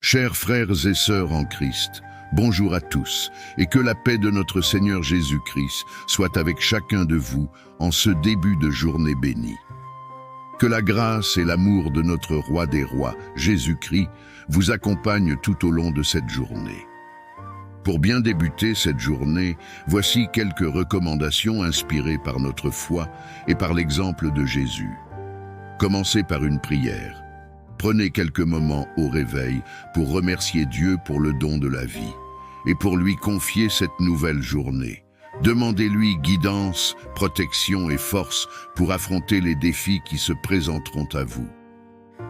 Chers frères et sœurs en Christ, bonjour à tous, et que la paix de notre Seigneur Jésus-Christ soit avec chacun de vous en ce début de journée bénie. Que la grâce et l'amour de notre Roi des Rois, Jésus-Christ, vous accompagnent tout au long de cette journée. Pour bien débuter cette journée, voici quelques recommandations inspirées par notre foi et par l'exemple de Jésus. Commencez par une prière. Prenez quelques moments au réveil pour remercier Dieu pour le don de la vie et pour lui confier cette nouvelle journée. Demandez-lui guidance, protection et force pour affronter les défis qui se présenteront à vous.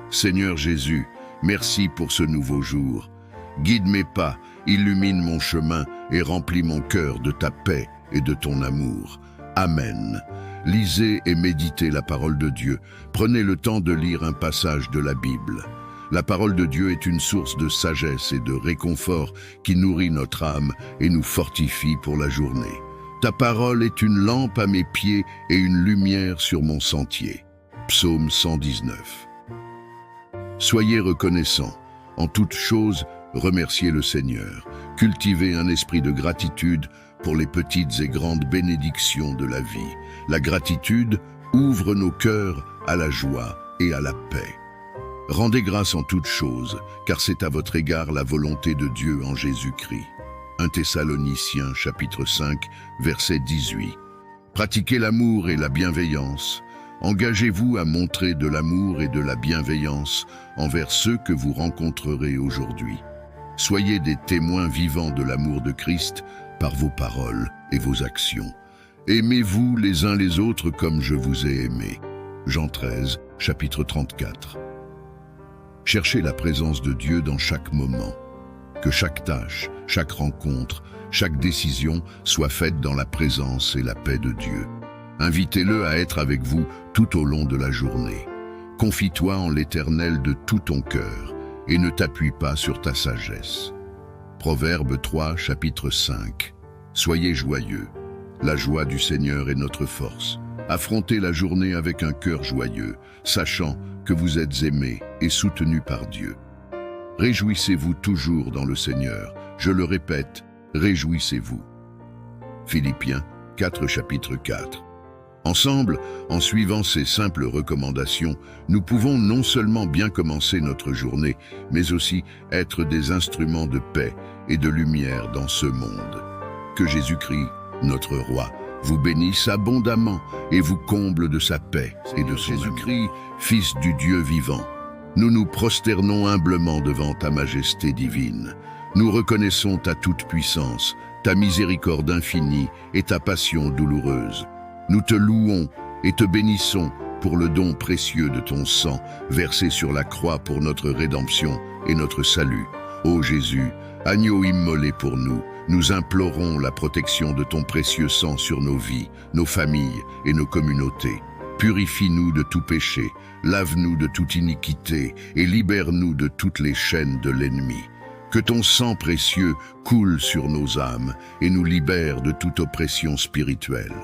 Seigneur Jésus, merci pour ce nouveau jour. Guide mes pas, illumine mon chemin et remplis mon cœur de ta paix et de ton amour. Amen. Lisez et méditez la parole de Dieu. Prenez le temps de lire un passage de la Bible. La parole de Dieu est une source de sagesse et de réconfort qui nourrit notre âme et nous fortifie pour la journée. Ta parole est une lampe à mes pieds et une lumière sur mon sentier. Psaume 119. Soyez reconnaissants. En toutes choses, remerciez le Seigneur. Cultivez un esprit de gratitude pour les petites et grandes bénédictions de la vie. La gratitude ouvre nos cœurs à la joie et à la paix. Rendez grâce en toutes choses, car c'est à votre égard la volonté de Dieu en Jésus-Christ. 1 Thessaloniciens chapitre 5, verset 18. Pratiquez l'amour et la bienveillance. Engagez-vous à montrer de l'amour et de la bienveillance envers ceux que vous rencontrerez aujourd'hui. Soyez des témoins vivants de l'amour de Christ par vos paroles et vos actions. Aimez-vous les uns les autres comme je vous ai aimé. Jean 13, chapitre 34. Cherchez la présence de Dieu dans chaque moment. Que chaque tâche, chaque rencontre, chaque décision soit faite dans la présence et la paix de Dieu. Invitez-le à être avec vous tout au long de la journée. Confie-toi en l'Éternel de tout ton cœur et ne t'appuie pas sur ta sagesse. Proverbe 3, chapitre 5. Soyez joyeux. La joie du Seigneur est notre force. Affrontez la journée avec un cœur joyeux, sachant que vous êtes aimés et soutenus par Dieu. Réjouissez-vous toujours dans le Seigneur. Je le répète, réjouissez-vous. Philippiens 4, chapitre 4. Ensemble, en suivant ces simples recommandations, nous pouvons non seulement bien commencer notre journée, mais aussi être des instruments de paix et de lumière dans ce monde. Que Jésus-Christ, notre Roi, vous bénisse abondamment et vous comble de sa paix et de son Jésus-Christ, Fils du Dieu vivant. Nous nous prosternons humblement devant ta majesté divine. Nous reconnaissons ta toute-puissance, ta miséricorde infinie et ta passion douloureuse. Nous te louons et te bénissons pour le don précieux de ton sang, versé sur la croix pour notre rédemption et notre salut. Ô Jésus, agneau immolé pour nous, nous implorons la protection de ton précieux sang sur nos vies, nos familles et nos communautés. Purifie-nous de tout péché, lave-nous de toute iniquité et libère-nous de toutes les chaînes de l'ennemi. Que ton sang précieux coule sur nos âmes et nous libère de toute oppression spirituelle.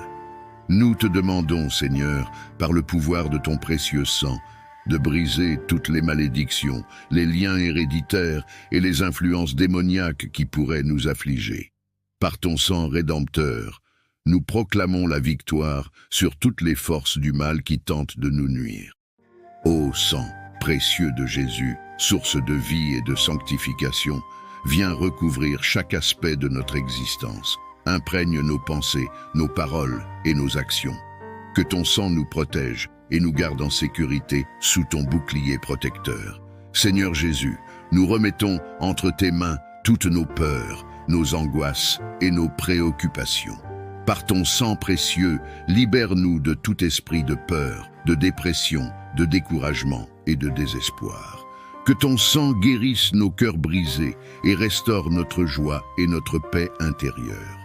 Nous te demandons, Seigneur, par le pouvoir de ton précieux sang, de briser toutes les malédictions, les liens héréditaires et les influences démoniaques qui pourraient nous affliger. Par ton sang rédempteur, nous proclamons la victoire sur toutes les forces du mal qui tentent de nous nuire. Ô sang précieux de Jésus, source de vie et de sanctification, viens recouvrir chaque aspect de notre existence. Imprègne nos pensées, nos paroles et nos actions. Que ton sang nous protège et nous garde en sécurité sous ton bouclier protecteur. Seigneur Jésus, nous remettons entre tes mains toutes nos peurs, nos angoisses et nos préoccupations. Par ton sang précieux, libère-nous de tout esprit de peur, de dépression, de découragement et de désespoir. Que ton sang guérisse nos cœurs brisés et restaure notre joie et notre paix intérieure.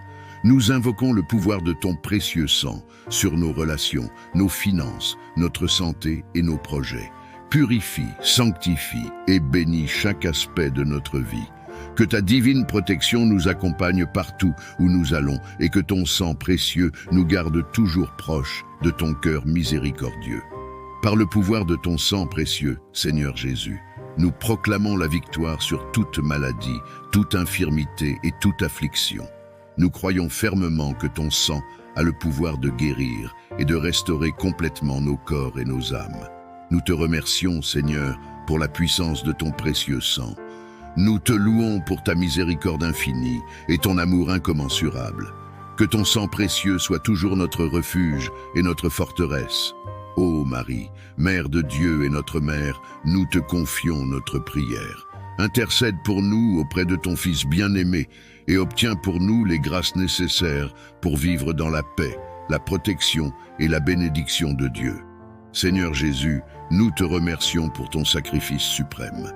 Nous invoquons le pouvoir de ton précieux sang sur nos relations, nos finances, notre santé et nos projets. Purifie, sanctifie et bénis chaque aspect de notre vie. Que ta divine protection nous accompagne partout où nous allons et que ton sang précieux nous garde toujours proches de ton cœur miséricordieux. Par le pouvoir de ton sang précieux, Seigneur Jésus, nous proclamons la victoire sur toute maladie, toute infirmité et toute affliction. Nous croyons fermement que ton sang a le pouvoir de guérir et de restaurer complètement nos corps et nos âmes. Nous te remercions, Seigneur, pour la puissance de ton précieux sang. Nous te louons pour ta miséricorde infinie et ton amour incommensurable. Que ton sang précieux soit toujours notre refuge et notre forteresse. Ô Marie, Mère de Dieu et notre Mère, nous te confions notre prière. Intercède pour nous auprès de ton Fils bien-aimé et obtiens pour nous les grâces nécessaires pour vivre dans la paix, la protection et la bénédiction de Dieu. Seigneur Jésus, nous te remercions pour ton sacrifice suprême.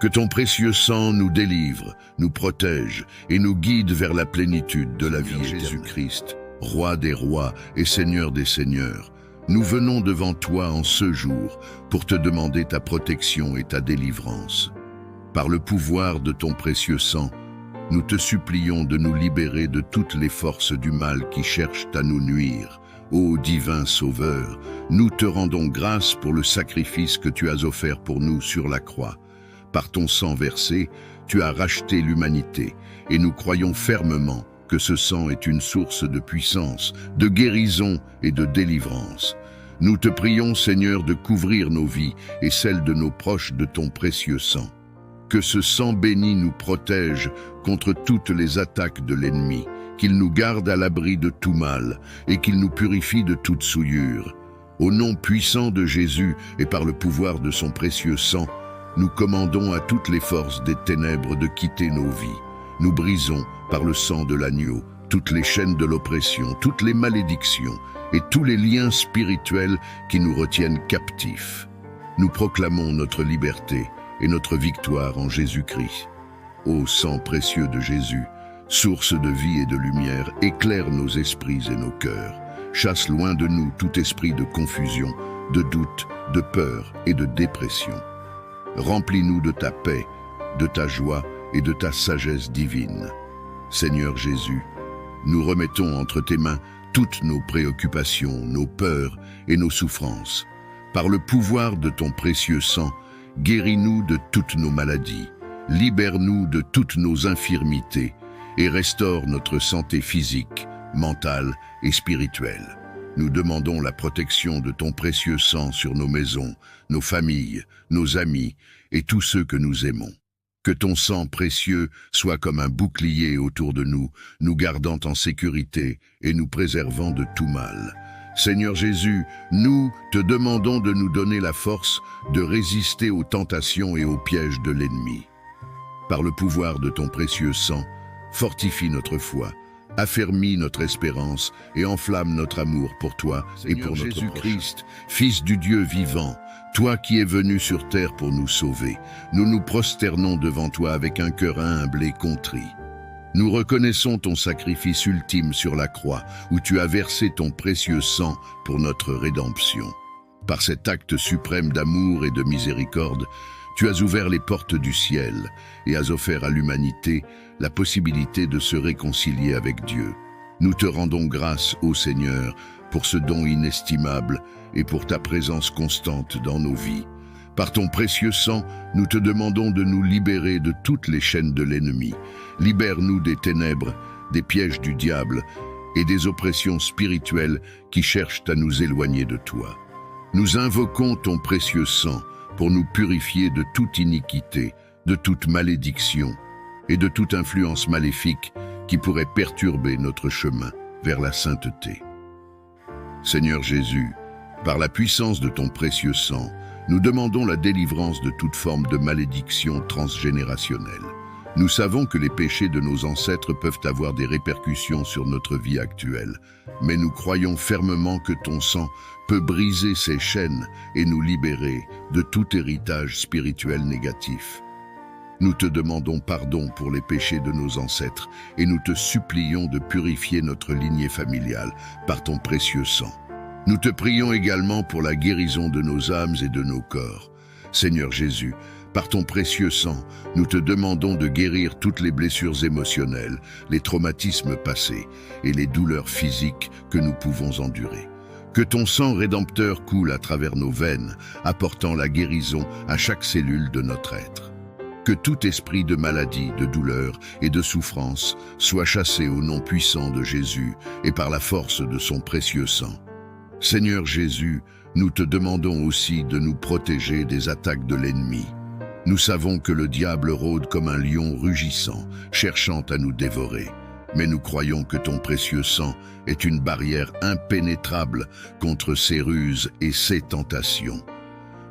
Que ton précieux sang nous délivre, nous protège et nous guide vers la plénitude de la vie Jésus-Christ, Roi des rois et Seigneur des seigneurs. Nous venons devant toi en ce jour pour te demander ta protection et ta délivrance. Par le pouvoir de ton précieux sang, nous te supplions de nous libérer de toutes les forces du mal qui cherchent à nous nuire. Ô divin Sauveur, nous te rendons grâce pour le sacrifice que tu as offert pour nous sur la croix. Par ton sang versé, tu as racheté l'humanité et nous croyons fermement que ce sang est une source de puissance, de guérison et de délivrance. Nous te prions, Seigneur, de couvrir nos vies et celles de nos proches de ton précieux sang. Que ce sang béni nous protège contre toutes les attaques de l'ennemi, qu'il nous garde à l'abri de tout mal et qu'il nous purifie de toute souillure. Au nom puissant de Jésus et par le pouvoir de son précieux sang, nous commandons à toutes les forces des ténèbres de quitter nos vies. Nous brisons, par le sang de l'agneau, toutes les chaînes de l'oppression, toutes les malédictions et tous les liens spirituels qui nous retiennent captifs. Nous proclamons notre liberté et notre victoire en Jésus-Christ. Ô sang précieux de Jésus, source de vie et de lumière, éclaire nos esprits et nos cœurs. Chasse loin de nous tout esprit de confusion, de doute, de peur et de dépression. Remplis-nous de ta paix, de ta joie et de ta sagesse divine. Seigneur Jésus, nous remettons entre tes mains toutes nos préoccupations, nos peurs et nos souffrances. Par le pouvoir de ton précieux sang, guéris-nous de toutes nos maladies, libère-nous de toutes nos infirmités et restaure notre santé physique, mentale et spirituelle. Nous demandons la protection de ton précieux sang sur nos maisons, nos familles, nos amis et tous ceux que nous aimons. Que ton sang précieux soit comme un bouclier autour de nous, nous gardant en sécurité et nous préservant de tout mal. Seigneur Jésus, nous te demandons de nous donner la force de résister aux tentations et aux pièges de l'ennemi. Par le pouvoir de ton précieux sang, fortifie notre foi, affermis notre espérance et enflamme notre amour pour toi et pour notre Jésus-Christ, Fils du Dieu vivant, toi qui es venu sur terre pour nous sauver. Nous nous prosternons devant toi avec un cœur humble et contrit. Nous reconnaissons ton sacrifice ultime sur la croix, où tu as versé ton précieux sang pour notre rédemption. Par cet acte suprême d'amour et de miséricorde, tu as ouvert les portes du ciel et as offert à l'humanité la possibilité de se réconcilier avec Dieu. Nous te rendons grâce, ô Seigneur, pour ce don inestimable et pour ta présence constante dans nos vies. Par ton précieux sang, nous te demandons de nous libérer de toutes les chaînes de l'ennemi. Libère-nous des ténèbres, des pièges du diable et des oppressions spirituelles qui cherchent à nous éloigner de toi. Nous invoquons ton précieux sang pour nous purifier de toute iniquité, de toute malédiction et de toute influence maléfique qui pourrait perturber notre chemin vers la sainteté. Seigneur Jésus, par la puissance de ton précieux sang, nous demandons la délivrance de toute forme de malédiction transgénérationnelle. Nous savons que les péchés de nos ancêtres peuvent avoir des répercussions sur notre vie actuelle, mais nous croyons fermement que ton sang peut briser ces chaînes et nous libérer de tout héritage spirituel négatif. Nous te demandons pardon pour les péchés de nos ancêtres et nous te supplions de purifier notre lignée familiale par ton précieux sang. Nous te prions également pour la guérison de nos âmes et de nos corps. Seigneur Jésus, par ton précieux sang, nous te demandons de guérir toutes les blessures émotionnelles, les traumatismes passés et les douleurs physiques que nous pouvons endurer. Que ton sang rédempteur coule à travers nos veines, apportant la guérison à chaque cellule de notre être. Que tout esprit de maladie, de douleur et de souffrance soit chassé au nom puissant de Jésus et par la force de son précieux sang. Seigneur Jésus, nous te demandons aussi de nous protéger des attaques de l'ennemi. Nous savons que le diable rôde comme un lion rugissant, cherchant à nous dévorer. Mais nous croyons que ton précieux sang est une barrière impénétrable contre ces ruses et ces tentations.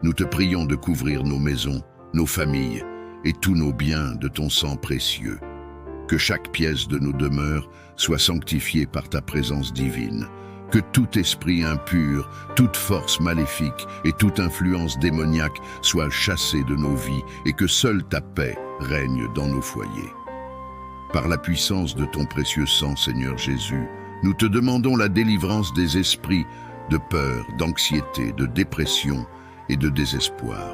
Nous te prions de couvrir nos maisons, nos familles et tous nos biens de ton sang précieux. Que chaque pièce de nos demeures soit sanctifiée par ta présence divine. Que tout esprit impur, toute force maléfique et toute influence démoniaque soit chassée de nos vies et que seule ta paix règne dans nos foyers. Par la puissance de ton précieux sang, Seigneur Jésus, nous te demandons la délivrance des esprits de peur, d'anxiété, de dépression et de désespoir.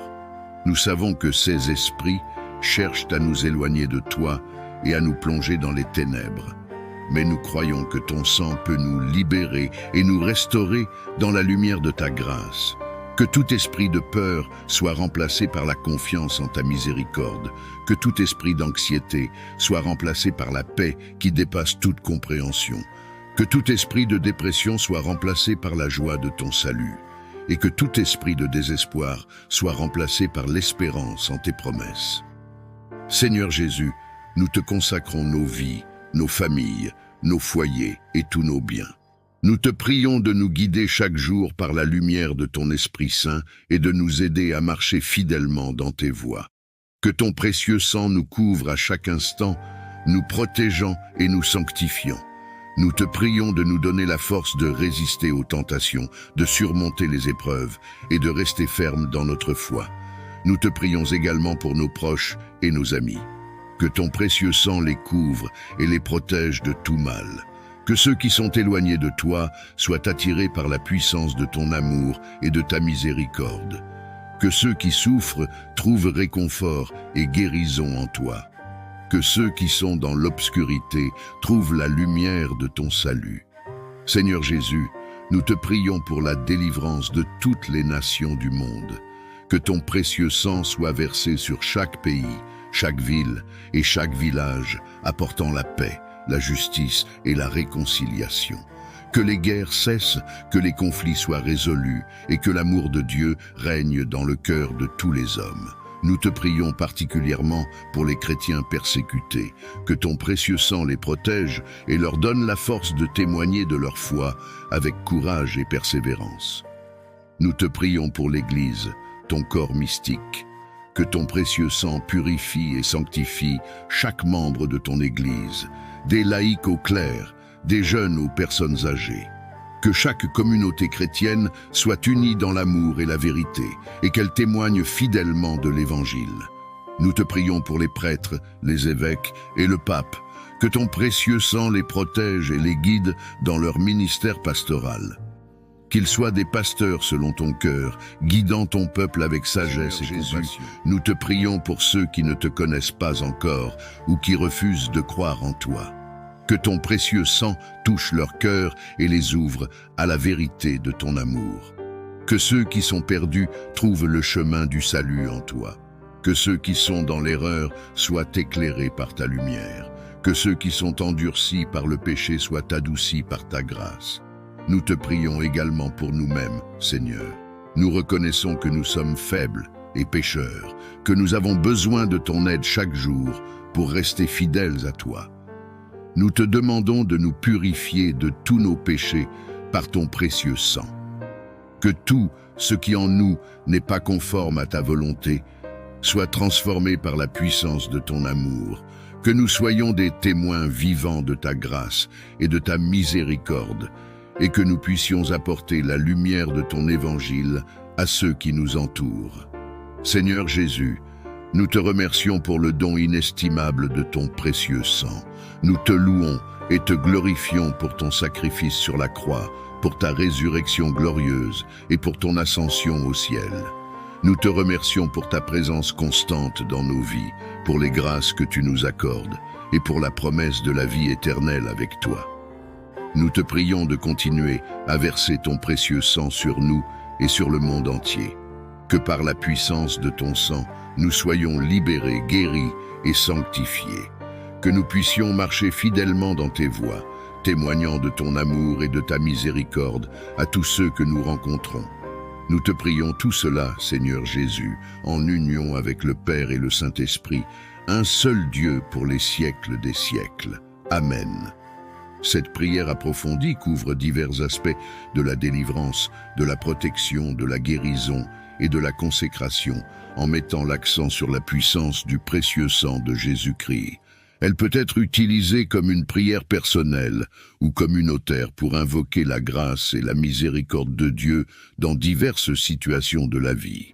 Nous savons que ces esprits cherchent à nous éloigner de toi et à nous plonger dans les ténèbres. Mais nous croyons que ton sang peut nous libérer et nous restaurer dans la lumière de ta grâce. Que tout esprit de peur soit remplacé par la confiance en ta miséricorde. Que tout esprit d'anxiété soit remplacé par la paix qui dépasse toute compréhension. Que tout esprit de dépression soit remplacé par la joie de ton salut. Et que tout esprit de désespoir soit remplacé par l'espérance en tes promesses. Seigneur Jésus, nous te consacrons nos vies, nos familles, nos foyers et tous nos biens. Nous te prions de nous guider chaque jour par la lumière de ton Esprit Saint et de nous aider à marcher fidèlement dans tes voies. Que ton précieux sang nous couvre à chaque instant, nous protégeant et nous sanctifiant. Nous te prions de nous donner la force de résister aux tentations, de surmonter les épreuves et de rester fermes dans notre foi. Nous te prions également pour nos proches et nos amis. Que ton précieux sang les couvre et les protège de tout mal. Que ceux qui sont éloignés de toi soient attirés par la puissance de ton amour et de ta miséricorde. Que ceux qui souffrent trouvent réconfort et guérison en toi. Que ceux qui sont dans l'obscurité trouvent la lumière de ton salut. Seigneur Jésus, nous te prions pour la délivrance de toutes les nations du monde. Que ton précieux sang soit versé sur chaque pays, chaque ville et chaque village, apportant la paix, la justice et la réconciliation. Que les guerres cessent, que les conflits soient résolus et que l'amour de Dieu règne dans le cœur de tous les hommes. Nous te prions particulièrement pour les chrétiens persécutés, que ton précieux sang les protège et leur donne la force de témoigner de leur foi avec courage et persévérance. Nous te prions pour l'Église, ton corps mystique. Que ton précieux sang purifie et sanctifie chaque membre de ton Église, des laïcs aux clercs, des jeunes aux personnes âgées. Que chaque communauté chrétienne soit unie dans l'amour et la vérité, et qu'elle témoigne fidèlement de l'Évangile. Nous te prions pour les prêtres, les évêques et le pape, que ton précieux sang les protège et les guide dans leur ministère pastoral. Qu'ils soient des pasteurs selon ton cœur, guidant ton peuple avec sagesse et compassion. Nous te prions pour ceux qui ne te connaissent pas encore ou qui refusent de croire en toi. Que ton précieux sang touche leur cœur et les ouvre à la vérité de ton amour. Que ceux qui sont perdus trouvent le chemin du salut en toi. Que ceux qui sont dans l'erreur soient éclairés par ta lumière. Que ceux qui sont endurcis par le péché soient adoucis par ta grâce. Nous te prions également pour nous-mêmes, Seigneur. Nous reconnaissons que nous sommes faibles et pécheurs, que nous avons besoin de ton aide chaque jour pour rester fidèles à toi. Nous te demandons de nous purifier de tous nos péchés par ton précieux sang. Que tout ce qui en nous n'est pas conforme à ta volonté soit transformé par la puissance de ton amour. Que nous soyons des témoins vivants de ta grâce et de ta miséricorde, et que nous puissions apporter la lumière de ton évangile à ceux qui nous entourent. Seigneur Jésus, nous te remercions pour le don inestimable de ton précieux sang. Nous te louons et te glorifions pour ton sacrifice sur la croix, pour ta résurrection glorieuse et pour ton ascension au ciel. Nous te remercions pour ta présence constante dans nos vies, pour les grâces que tu nous accordes et pour la promesse de la vie éternelle avec toi. Nous te prions de continuer à verser ton précieux sang sur nous et sur le monde entier. Que par la puissance de ton sang, nous soyons libérés, guéris et sanctifiés. Que nous puissions marcher fidèlement dans tes voies, témoignant de ton amour et de ta miséricorde à tous ceux que nous rencontrons. Nous te prions tout cela, Seigneur Jésus, en union avec le Père et le Saint-Esprit, un seul Dieu pour les siècles des siècles. Amen. Cette prière approfondie couvre divers aspects de la délivrance, de la protection, de la guérison et de la consécration, en mettant l'accent sur la puissance du précieux sang de Jésus-Christ. Elle peut être utilisée comme une prière personnelle ou communautaire pour invoquer la grâce et la miséricorde de Dieu dans diverses situations de la vie.